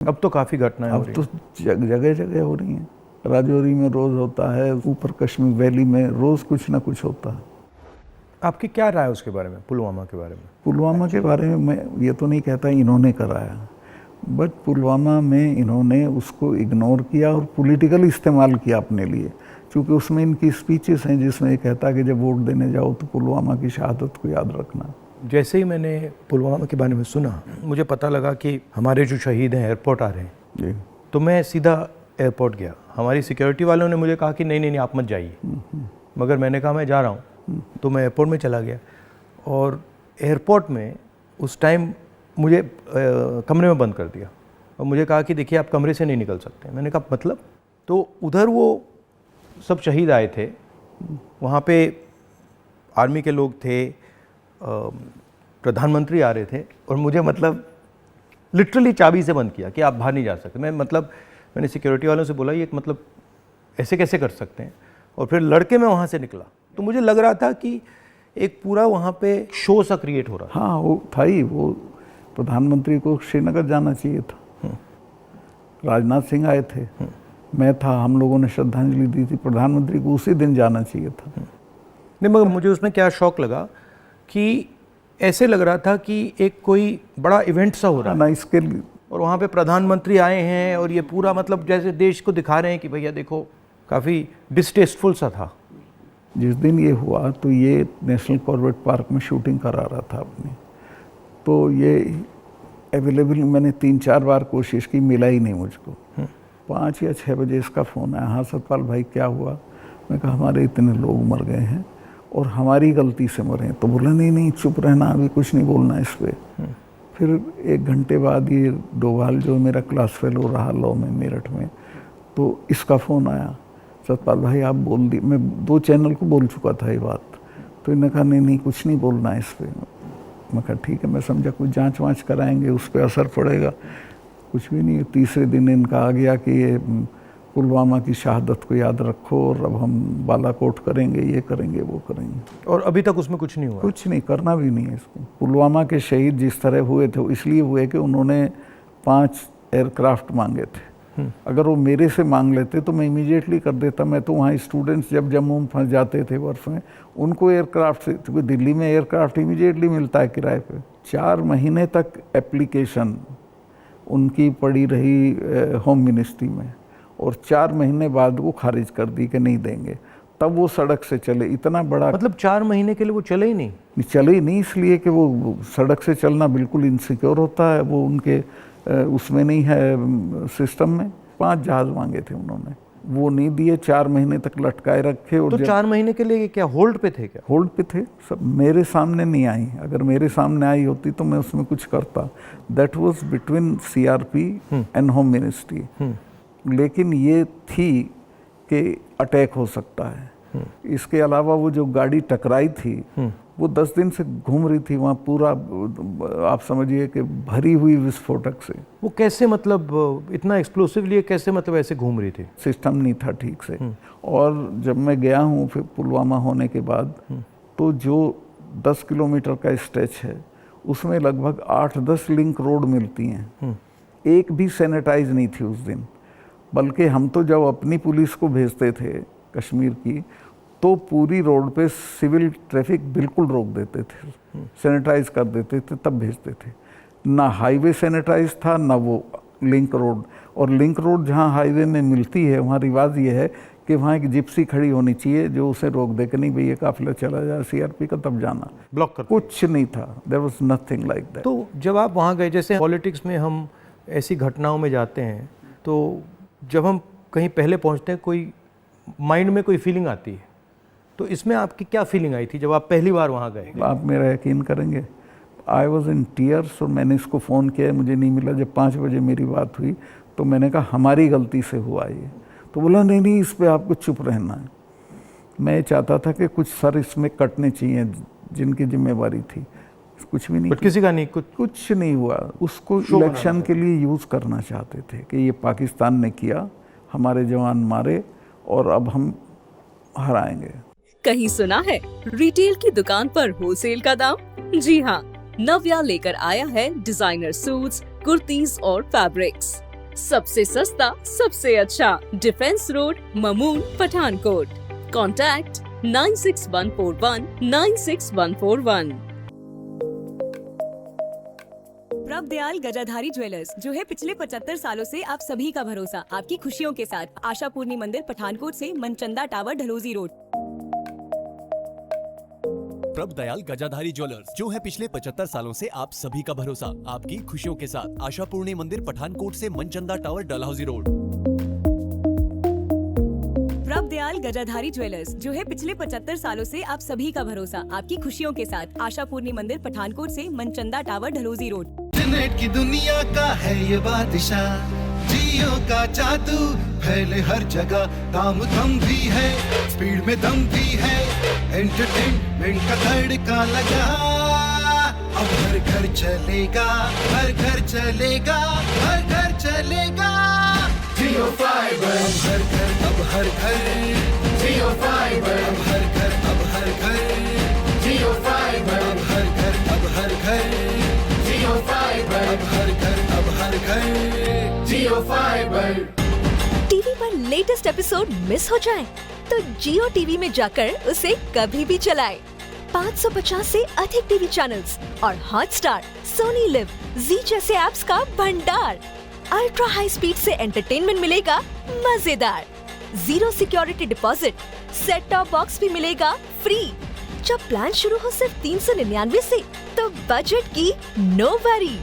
अब तो काफ़ी घटनाएं हो अब रही तो हैं। जगह जगह हो रही हैं। राजौरी में रोज़ होता है, ऊपर कश्मीर वैली में रोज़ कुछ ना कुछ होता है। आपकी क्या राय है उसके बारे में, पुलवामा के बारे में? पुलवामा के बारे में मैं ये तो नहीं कहता इन्होंने कराया, बट पुलवामा में इन्होंने उसको इग्नोर किया और पॉलिटिकल इस्तेमाल किया अपने लिए, क्योंकि उसमें इनकी स्पीचेस हैं जिसमें ये कहता है कि जब वोट देने जाओ तो पुलवामा की शहादत को याद रखना। जैसे ही मैंने पुलवामा के बारे में सुना, मुझे पता लगा कि हमारे जो शहीद हैं एयरपोर्ट आ रहे हैं जी। तो मैं सीधा एयरपोर्ट गया। हमारी सिक्योरिटी वालों ने मुझे कहा कि नहीं नहीं नहीं आप मत जाइए, मगर मैंने कहा मैं जा रहा हूँ। तो मैं एयरपोर्ट में चला गया और एयरपोर्ट में उस टाइम मुझे कमरे में बंद कर दिया और मुझे कहा कि देखिए आप कमरे से नहीं निकल सकते। मैंने कहा मतलब? तो उधर वो सब शहीद आए थे, वहाँ पे आर्मी के लोग थे, प्रधानमंत्री आ रहे थे और मुझे मतलब लिटरली चाबी से बंद किया कि आप बाहर नहीं जा सकते। मैंने सिक्योरिटी वालों से बोला ये मतलब ऐसे कैसे कर सकते हैं, और फिर लड़के मैं वहाँ से निकला तो मुझे लग रहा था कि एक पूरा वहाँ पे शो सा क्रिएट हो रहा था। हाँ वो था ही, वो प्रधानमंत्री को श्रीनगर जाना चाहिए था, राजनाथ सिंह आए थे, मैं था, हम लोगों ने श्रद्धांजलि दी थी, प्रधानमंत्री को उसी दिन जाना चाहिए था। नहीं मगर मुझे उसमें क्या शौक लगा कि ऐसे लग रहा था कि एक कोई बड़ा इवेंट सा हो रहा है ना इसके लिए, और वहाँ पे प्रधानमंत्री आए हैं और ये पूरा मतलब जैसे देश को दिखा रहे हैं कि भैया देखो, काफ़ी डिस्टेस्टफुल सा था। जिस दिन ये हुआ तो ये नेशनल कॉर्बेट पार्क में शूटिंग करा रहा था अपनी, तो ये अवेलेबल मैंने 3-4 बार कोशिश की, मिला ही नहीं मुझको। 5 या 6 बजे इसका फ़ोन आया, हाँ सतपाल भाई क्या हुआ? मैं कहा हमारे इतने लोग मर गए हैं और हमारी गलती से मरे हैं। तो बोला नहीं नहीं चुप रहना, अभी कुछ नहीं बोलना इस पर। फिर 1 घंटे बाद ये डोभाल जो मेरा क्लास फेलो रहा लॉ में मेरठ में, तो इसका फ़ोन आया, सतपाल भाई आप बोल दी। मैं 2 चैनल को बोल चुका था ये बात, तो इन्होंने कहा नहीं नहीं कुछ नहीं बोलना इस पर। मैं कहा ठीक है, मैं समझा कुछ जांच वाँच कराएंगे, उस पर असर पड़ेगा। कुछ भी नहीं। तीसरे दिन इनका आ गया कि ये पुलवामा की शहादत को याद रखो और अब हम बालाकोट करेंगे, ये करेंगे, वो करेंगे। और अभी तक उसमें कुछ नहीं हुआ? कुछ नहीं, करना भी नहीं है इसको। पुलवामा के शहीद जिस तरह हुए थे इसलिए हुए कि उन्होंने 5 एयरक्राफ्ट मांगे थे। अगर वो मेरे से मांग लेते तो मैं इमीडिएटली कर देता। मैं तो वहाँ स्टूडेंट्स जब जम्मू में फंस जाते थे बर्फ में, उनको एयरक्राफ्ट से, क्योंकि दिल्ली में एयरक्राफ्ट इमीडिएटली मिलता है किराए पे। 4 महीने तक एप्लीकेशन उनकी पड़ी रही होम मिनिस्ट्री में और 4 महीने बाद वो खारिज कर दी कि नहीं देंगे। तब वो सड़क से चले। इतना बड़ा मतलब 4 महीने के लिए वो चले ही नहीं? चले ही नहीं, इसलिए कि वो सड़क से चलना बिल्कुल इनसिक्योर होता है, वो उनके उसमें नहीं है सिस्टम में। 5 जहाज मांगे थे उन्होंने, वो नहीं दिए। 4 महीने तक लटकाए रखे। और तो 4 महीने के लिए क्या होल्ड पे थे क्या? होल्ड पे थे सब। मेरे सामने नहीं आई, अगर मेरे सामने आई होती तो मैं उसमें कुछ करता। That was between CRP and home ministry. लेकिन ये थी कि अटैक हो सकता है। इसके अलावा वो जो गाड़ी टकराई थी वो 10 दिन से घूम रही थी वहाँ, पूरा आप समझिए कि भरी हुई विस्फोटक से। वो कैसे मतलब इतना एक्सप्लोसिवली कैसे मतलब ऐसे घूम रही थी? सिस्टम नहीं था ठीक से। और जब मैं गया हूँ फिर पुलवामा होने के बाद, तो जो 10 किलोमीटर का स्ट्रेच है उसमें लगभग 8-10 लिंक रोड मिलती हैं। एक भी सैनिटाइज नहीं थी उस दिन। बल्कि हम तो जब अपनी पुलिस को भेजते थे कश्मीर की, तो पूरी रोड पे सिविल ट्रैफिक बिल्कुल रोक देते थे, सैनिटाइज कर देते थे, तब भेजते थे। ना हाईवे सैनिटाइज था ना वो लिंक रोड। और लिंक रोड जहाँ हाईवे में मिलती है वहाँ रिवाज ये है कि वहाँ एक जिप्सी खड़ी होनी चाहिए जो उसे रोक दे कि नहीं भैया काफिला चला जाए सीआरपी का, तब जाना। ब्लॉक कर कुछ नहीं था, there was nothing like that. तो जब आप वहाँ गए, जैसे पॉलिटिक्स में हम ऐसी घटनाओं में जाते हैं, तो जब हम कहीं पहले पहुँचते हैं कोई माइंड में कोई फीलिंग आती है, तो इसमें आपकी क्या फीलिंग आई थी जब आप पहली बार वहाँ गए? आप मेरा यकीन करेंगे, आई वॉज इन टीयर्स। और मैंने इसको फ़ोन किया, मुझे नहीं मिला। जब 5 बजे मेरी बात हुई तो मैंने कहा हमारी गलती से हुआ ये। तो बोला नहीं नहीं इस पर आपको चुप रहना है। मैं चाहता था कि कुछ सर इसमें कटने चाहिए जिनकी जिम्मेवारी थी। कुछ भी नहीं, किसी का नहीं, कुछ नहीं हुआ। उसको इलेक्शन के लिए यूज़ करना चाहते थे कि ये पाकिस्तान ने किया, हमारे जवान मारे और अब हम हराएंगे। कहीं सुना है रिटेल की दुकान पर होलसेल का दाम? जी हाँ, नव्या लेकर आया है डिजाइनर सूट्स, कुर्तीज और फैब्रिक्स। सबसे सस्ता सबसे अच्छा, defence road, Mamun, Pathankot. Contact 9614196141। Prabhdayal Gajadhari jewellers, जो है पिछले 75 सालों से आप सभी का भरोसा, आपकी खुशियों के साथ। आशा पूर्णी मंदिर, पठानकोट से Manchanda tower, Dalhousie road. Prabhdayal Gajadhari jewellers, जो है पिछले 75 सालों से आप सभी का भरोसा, आपकी खुशियों के साथ। आशा पूर्णी मंदिर, पठानकोट से Manchanda tower, Dalhousie road. Prabhdayal Gajadhari jewellers, जो है पिछले 75 सालों से आप सभी का भरोसा, आपकी खुशियों के साथ। आशा पूर्णी मंदिर, पठानकोट से Manchanda tower, Dalhousie road. Internet की दुनिया का है ये बादशाह, जियो का जादू फैले हर जगह। दाम कम भी है, स्पीड में दम भी है, एंटरटेनमेंट का तड़का लगा। अब हर घर चलेगा, हर घर चलेगा, हर घर चलेगा जियो फाइबर। अब हर घर, अब हर घर जियो फाइबर। अब हर घर, अब हर घर जियो फाइबर। अब हर घर, अब हर घर जियो फाइबर। अब हर घर, अब हर घर जियो फाइबर। टीवी पर लेटेस्ट एपिसोड मिस हो जाए तो जियो टीवी में जाकर उसे कभी भी चलाएं। 550 से अधिक टीवी चैनल्स और हॉटस्टार, सोनी लिव, जी जैसे ऐप्स का भंडार। अल्ट्रा हाई स्पीड से एंटरटेनमेंट मिलेगा मजेदार। 0 security deposit, set top box भी मिलेगा फ्री। जब प्लान शुरू हो सिर्फ 399 से, तो बजट की नो वरी।